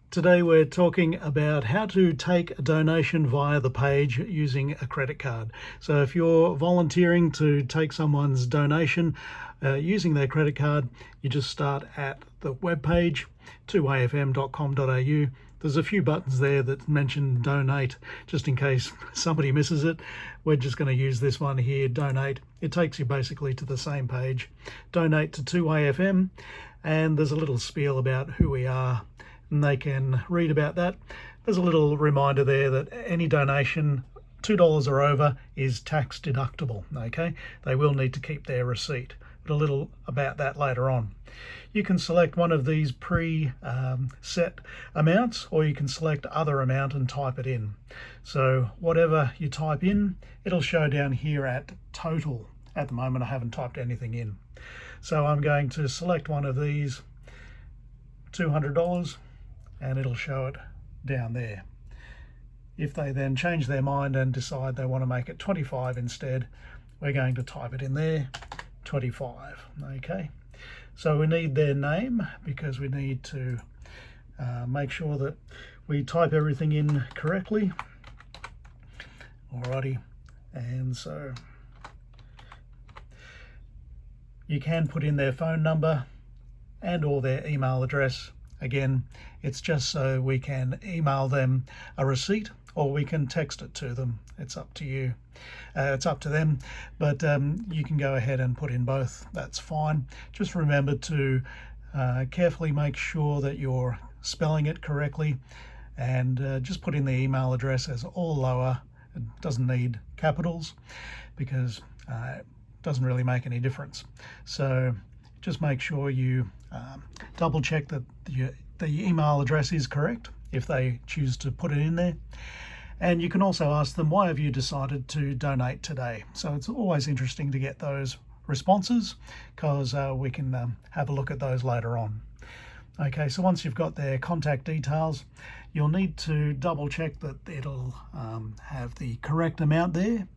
Today we're talking about how to take a donation via the page using a credit card. So if you're volunteering to take someone's donation using their credit card, you just start at the webpage 2wayfm.com.au. There's a few buttons there that mention donate, just in case somebody misses it. We're just going to use this one here, donate. It takes you basically to the same page. Donate to 2wayfm, and there's a little spiel about who we are, and they can read about that. There's a little reminder there that any donation $2 or over is tax deductible. Okay, they will need to keep their receipt, but a little about that later on. You can select one of these pre-set amounts, or you can select other amount and type it in. So whatever you type in, it'll show down here at total. At the moment I haven't typed anything in, so I'm going to select one of these, $200, and it'll show it down there. If they then change their mind and decide they want to make it 25 instead, we're going to type it in there, 25. Okay, so we need their name because we need to make sure that we type everything in correctly. Alrighty, and so you can put in their phone number and or their email address. Again, it's just so we can email them a receipt, or we can text it to them. It's up to you. It's up to them, but you can go ahead and put in both. That's fine. Just remember to carefully make sure that you're spelling it correctly, and just put in the email address as all lower. It doesn't need capitals because it doesn't really make any difference. So just make sure you double check that the email address is correct if they choose to put it in there. And you can also ask them, why have you decided to donate today? So it's always interesting to get those responses, because we can have a look at those later on. Okay, so once you've got their contact details, you'll need to double check that it'll have the correct amount there,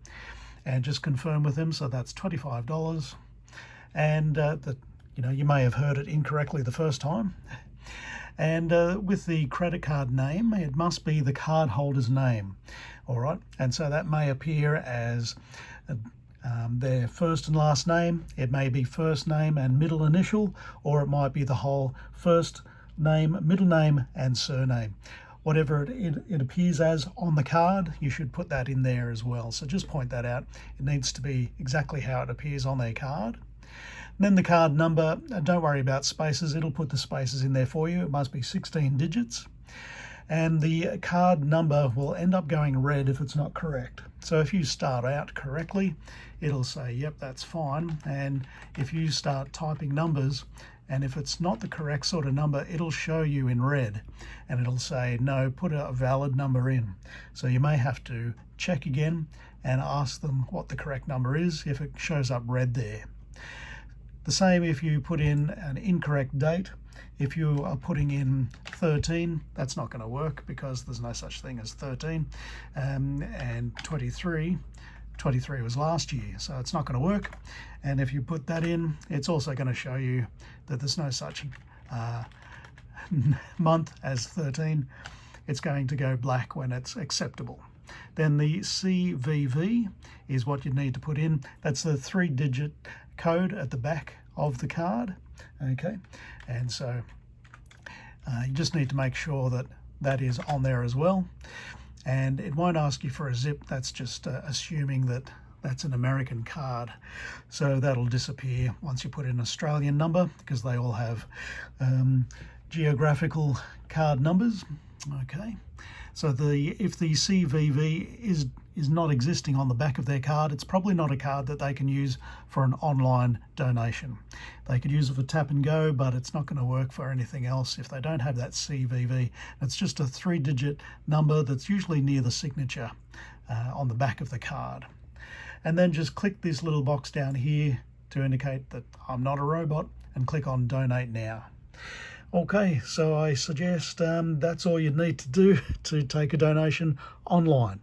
and just confirm with them. So that's $25, and that, you know, you may have heard it incorrectly the first time. And with the credit card name, it must be the card holder's name. All right, and so that may appear as their first and last name. It may be first name and middle initial, or it might be the whole first name, middle name and surname. Whatever it appears as on the card, you should put that in there as well. So just point that out. It needs to be exactly how it appears on their card. Then the card number, don't worry about spaces, it'll put the spaces in there for you. It must be 16 digits. And the card number will end up going red if it's not correct. So if you start out correctly, it'll say, yep, that's fine. And if you start typing numbers, and if it's not the correct sort of number, it'll show you in red, and it'll say, no, put a valid number in. So you may have to check again and ask them what the correct number is if it shows up red there. The same if you put in an incorrect date. If you are putting in 13, that's not going to work because there's no such thing as 13. And 23 was last year, so it's not going to work. And if you put that in, it's also going to show you that there's no such month as 13. It's going to go black when it's acceptable. Then the CVV is what you need to put in. That's the 3-digit code at the back of the card. Okay, and so you just need to make sure that that is on there as well. And it won't ask you for a zip. That's just assuming that that's an American card, so that'll disappear once you put in an Australian number, because they all have geographical card numbers. Okay, so if the CVV is not existing on the back of their card, it's probably not a card that they can use for an online donation. They could use it for tap and go, but it's not going to work for anything else if they don't have that CVV. It's just a 3-digit number that's usually near the signature on the back of the card. And then just click this little box down here to indicate that I'm not a robot, and click on Donate Now. Okay, so I suggest that's all you need to do to take a donation online.